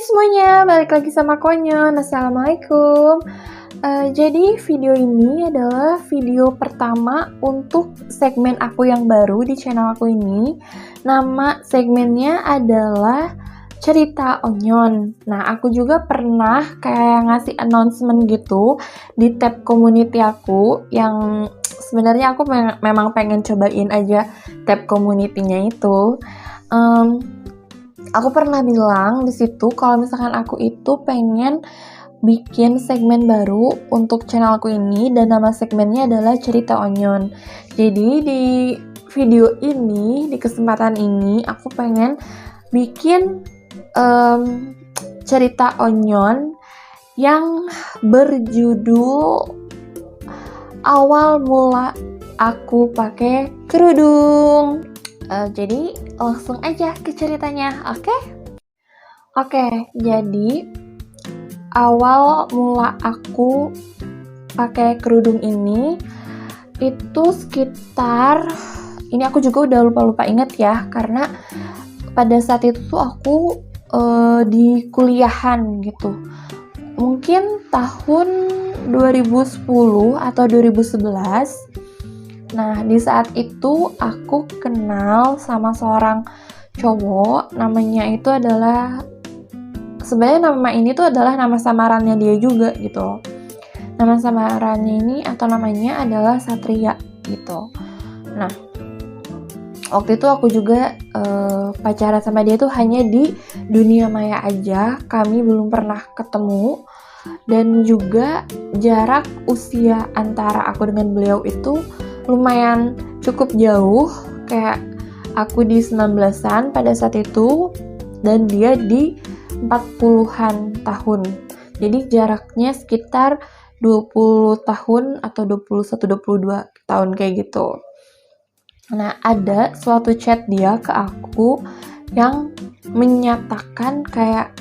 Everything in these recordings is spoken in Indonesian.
semuanya, balik lagi sama Konyon. Assalamualaikum. Jadi video ini adalah video pertama untuk segmen aku yang baru di channel aku ini. Nama segmennya adalah cerita Onyon. Nah, aku juga pernah kayak ngasih announcement gitu di tab community aku yang sebenarnya aku memang pengen cobain aja tab community-nya itu. Aku pernah bilang di situ kalau misalkan aku itu pengen bikin segmen baru untuk channelku ini dan nama segmennya adalah cerita Onyon. Jadi di video ini, di kesempatan ini aku pengen bikin cerita Onyon yang berjudul awal mula aku pakai kerudung. Jadi langsung aja ke ceritanya, oke? Oke, jadi awal mula aku pakai kerudung ini itu sekitar, ini aku juga udah lupa inget ya, karena pada saat itu tuh aku di kuliahan gitu. Mungkin tahun 2010 atau 2011. Nah, di saat itu aku kenal sama seorang cowok, namanya itu adalah, sebenarnya nama ini tuh adalah nama samarannya dia juga gitu. Nama samarannya ini atau namanya adalah Satria gitu. Nah, waktu itu aku juga pacaran sama dia tuh hanya di dunia maya aja, kami belum pernah ketemu. Dan juga jarak usia antara aku dengan beliau itu lumayan cukup jauh, kayak aku di 19-an pada saat itu dan dia di 40-an tahun. Jadi jaraknya sekitar 20 tahun atau 21-22 tahun kayak gitu. Nah, ada suatu chat dia ke aku yang menyatakan kayak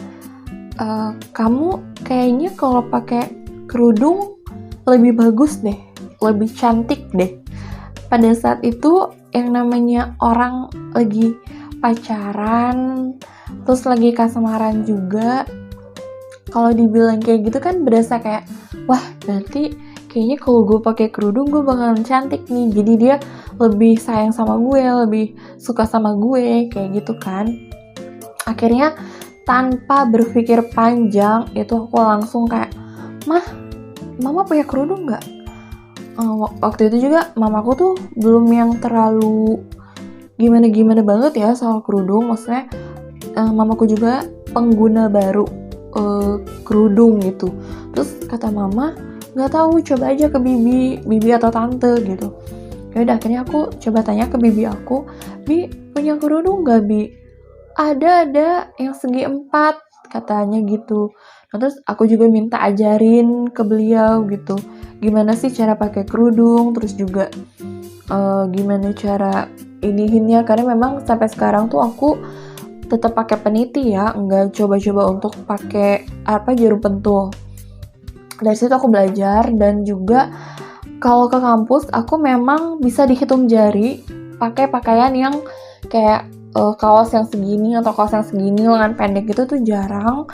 kamu kayaknya kalau pakai kerudung lebih bagus deh, lebih cantik deh. Pada saat itu yang namanya orang lagi pacaran, terus lagi kasmaran juga, kalau dibilang kayak gitu kan berasa kayak, wah nanti kayaknya kalau gue pakai kerudung gue bakalan cantik nih. Jadi dia lebih sayang sama gue, lebih suka sama gue, kayak gitu kan. Akhirnya tanpa berpikir panjang itu aku langsung kayak, mama punya kerudung nggak? Waktu itu juga mamaku tuh belum yang terlalu gimana banget ya soal kerudung. Maksudnya mamaku juga pengguna baru kerudung gitu. Terus kata mama, nggak tahu, coba aja ke bibi atau tante gitu. Ya udah, akhirnya aku coba tanya ke bibi aku, Bi punya kerudung nggak Bi? Ada yang segi 4 katanya gitu. Nah, terus aku juga minta ajarin ke beliau gitu, gimana sih cara pakai kerudung, terus juga gimana cara inihinnya, karena memang sampai sekarang tuh aku tetap pakai peniti ya, nggak coba-coba untuk pakai jarum pentul. Dari situ aku belajar, dan juga kalau ke kampus aku memang bisa dihitung jari pakai pakaian yang kayak kaos yang segini atau kaos yang segini, lengan pendek gitu tuh jarang.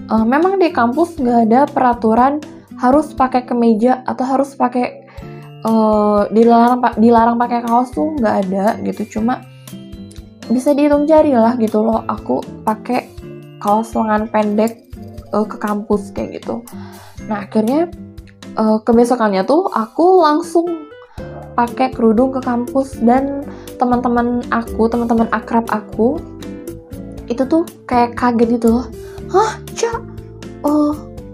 Memang di kampus nggak ada peraturan harus pakai kemeja atau harus pakai dilarang pakai kaos tuh nggak ada gitu. Cuma bisa dihitung jari lah gitu loh aku pakai kaos lengan pendek ke kampus kayak gitu. Nah, akhirnya kebesokannya tuh aku langsung pakai kerudung ke kampus, dan teman-teman akrab aku itu tuh kayak kaget gitu loh. Hah, Ca?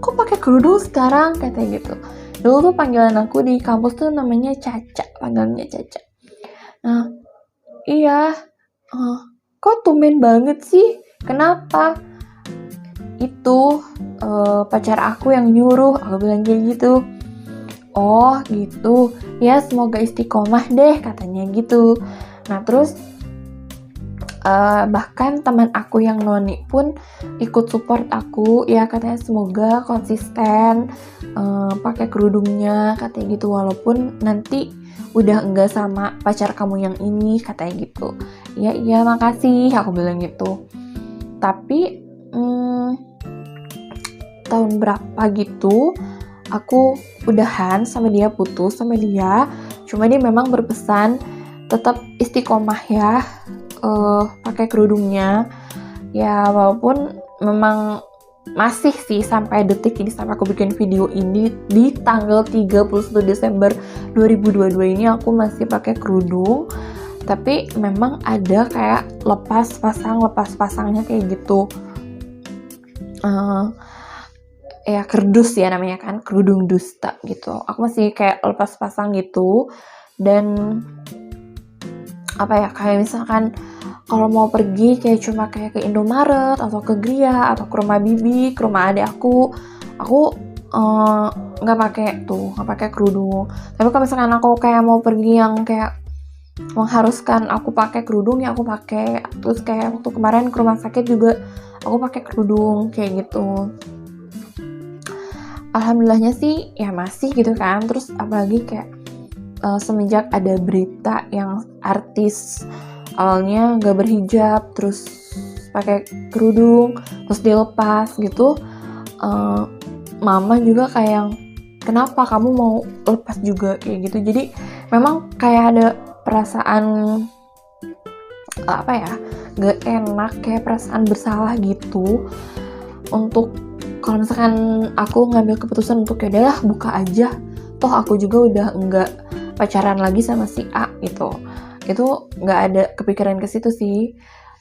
Kok pakai kerudung sekarang? Katanya gitu. Dulu tuh panggilan aku di kampus tuh namanya Caca, panggilnya Caca. Nah, iya. Kok tumben banget sih? Kenapa? Itu pacar aku yang nyuruh, aku bilang kayak gitu. Oh gitu, ya semoga istiqomah deh katanya gitu. Nah terus bahkan teman aku yang noni pun ikut support aku, ya katanya semoga konsisten pakai kerudungnya katanya gitu, walaupun nanti udah enggak sama pacar kamu yang ini katanya gitu. Iya makasih, aku bilang gitu. Tapi tahun berapa gitu aku udahan sama dia, putus sama dia. Cuma dia memang berpesan tetap istiqomah ya, pakai kerudungnya ya, walaupun memang masih sih sampai detik ini, sampai aku bikin video ini di tanggal 31 Desember 2022 ini aku masih pakai kerudung. Tapi memang ada kayak lepas pasangnya kayak gitu, ya kerdus ya namanya kan, kerudung dusta gitu. Aku masih kayak lepas pasang gitu. Dan apa ya, kayak misalkan kalau mau pergi kayak cuma kayak ke Indomaret atau ke Gria atau ke rumah bibi, ke rumah adik aku nggak pakai kerudung. Tapi kalau misalkan aku kayak mau pergi yang kayak mengharuskan aku pakai kerudung ya aku pakai. Terus kayak waktu kemarin ke rumah sakit juga aku pakai kerudung kayak gitu. Alhamdulillahnya sih ya masih gitu kan. Terus apalagi kayak semenjak ada berita yang artis awalnya nggak berhijab terus pakai kerudung terus dilepas gitu, mama juga kayak kenapa kamu mau lepas juga kayak gitu. Jadi memang kayak ada perasaan apa ya, nggak enak, kayak perasaan bersalah gitu. Untuk kalau misalkan aku ngambil keputusan untuk ya udahlah buka aja, toh aku juga udah nggak pacaran lagi sama si A gitu, itu nggak ada kepikiran ke situ sih.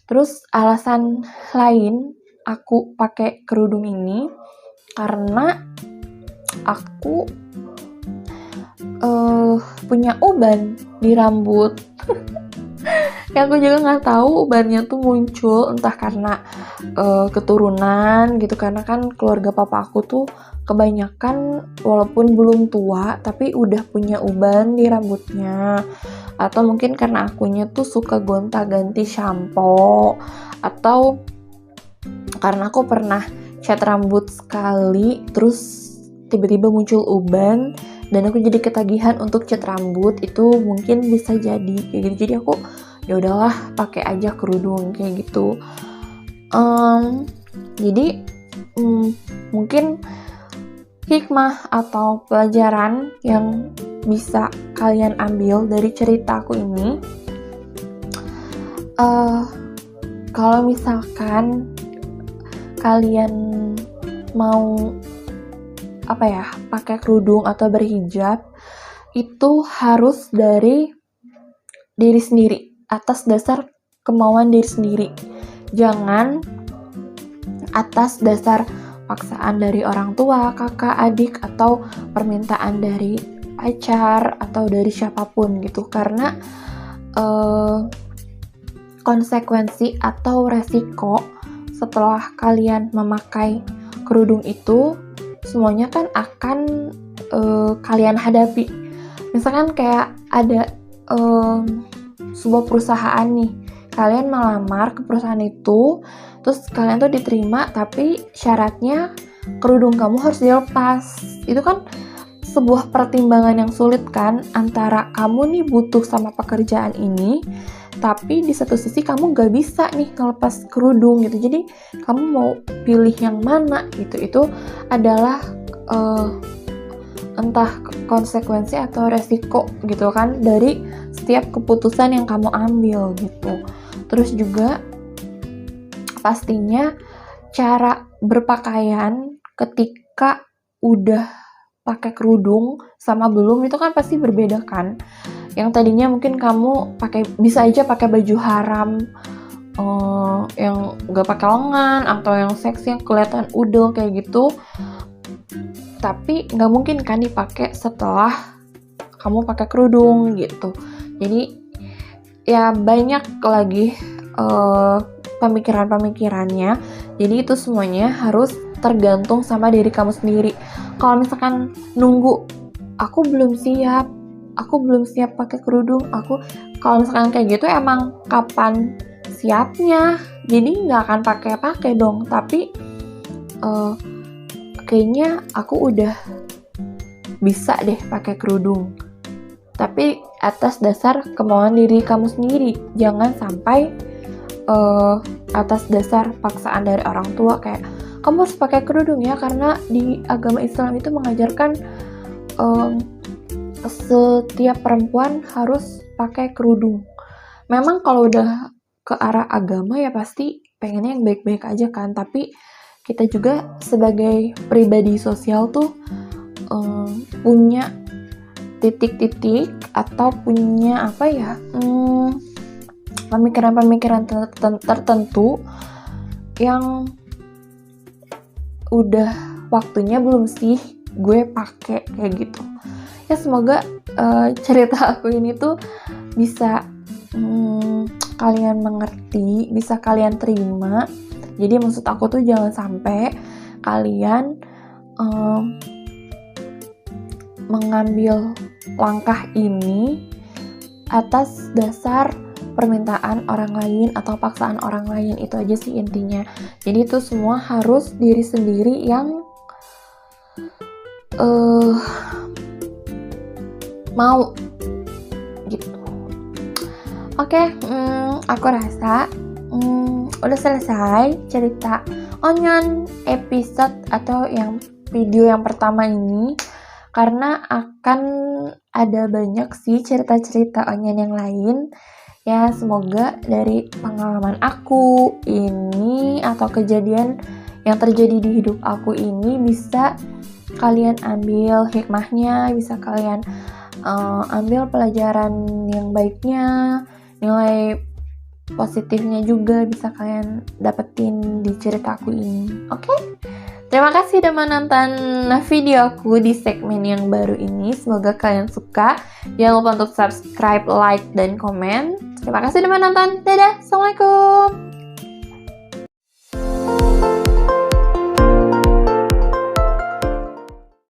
Terus alasan lain aku pakai kerudung ini karena aku punya uban di rambut. Yang aku juga nggak tahu ubannya tuh muncul entah karena keturunan gitu, karena kan keluarga papa aku tuh kebanyakan walaupun belum tua tapi udah punya uban di rambutnya, atau mungkin karena akunya tuh suka gonta-ganti shampoo, atau karena aku pernah cat rambut sekali terus tiba-tiba muncul uban dan aku jadi ketagihan untuk cat rambut, itu mungkin bisa jadi kayak gitu. Jadi aku ya udahlah pakai aja kerudung kayak gitu. Jadi mungkin hikmah atau pelajaran yang bisa kalian ambil dari cerita aku ini, kalau misalkan kalian mau pakai kerudung atau berhijab, itu harus dari diri sendiri, atas dasar kemauan diri sendiri. Jangan atas dasar paksaan dari orang tua, kakak, adik, atau permintaan dari pacar atau dari siapapun gitu. Karena konsekuensi atau resiko setelah kalian memakai kerudung itu semuanya kan akan kalian hadapi. Misalkan kayak ada sebuah perusahaan nih, kalian melamar ke perusahaan itu, terus kalian tuh diterima tapi syaratnya kerudung kamu harus dilepas. Itu kan sebuah pertimbangan yang sulit kan, antara kamu nih butuh sama pekerjaan ini tapi di satu sisi kamu gak bisa nih ngelepas kerudung gitu. Jadi kamu mau pilih yang mana gitu. Itu adalah entah konsekuensi atau resiko gitu kan dari setiap keputusan yang kamu ambil gitu. Terus juga pastinya cara berpakaian ketika udah pakai kerudung sama belum itu kan pasti berbeda kan. Yang tadinya mungkin kamu bisa aja pakai baju haram yang gak pakai lengan atau yang seksi yang kelihatan udel kayak gitu, tapi nggak mungkin kan dipakai setelah kamu pakai kerudung gitu. Jadi ya banyak lagi pemikirannya. Jadi itu semuanya harus tergantung sama diri kamu sendiri. Kalau misalkan nunggu aku belum siap pakai kerudung, kalau misalkan kayak gitu emang kapan siapnya, jadi nggak akan pakai dong. Tapi kayaknya aku udah bisa deh pakai kerudung, tapi atas dasar kemauan diri kamu sendiri. Jangan sampai atas dasar paksaan dari orang tua, kayak kamu harus pakai kerudung ya, karena di agama Islam itu mengajarkan setiap perempuan harus pakai kerudung. Memang kalau udah ke arah agama ya pasti pengennya yang baik-baik aja kan, tapi kita juga sebagai pribadi sosial tuh punya titik-titik atau punya apa ya, pemikiran-pemikiran tertentu yang udah waktunya belum sih gue pakai kayak gitu. Ya semoga cerita aku ini tuh bisa kalian mengerti, bisa kalian terima. Jadi maksud aku tuh jangan sampai kalian mengambil langkah ini atas dasar permintaan orang lain atau paksaan orang lain. Itu aja sih intinya. Jadi itu semua harus diri sendiri yang mau gitu. Oke, aku rasa udah selesai cerita Onion episode atau yang video yang pertama ini, karena akan ada banyak sih cerita-cerita Onion yang lain. Ya semoga dari pengalaman aku ini atau kejadian yang terjadi di hidup aku ini bisa kalian ambil hikmahnya, bisa kalian ambil pelajaran yang baiknya, nilai positifnya juga bisa kalian dapetin di cerita aku ini. Oke? Terima kasih udah menonton video aku di segmen yang baru ini. Semoga kalian suka. Jangan lupa untuk subscribe, like, dan komen. Terima kasih udah menonton. Dadah, assalamualaikum.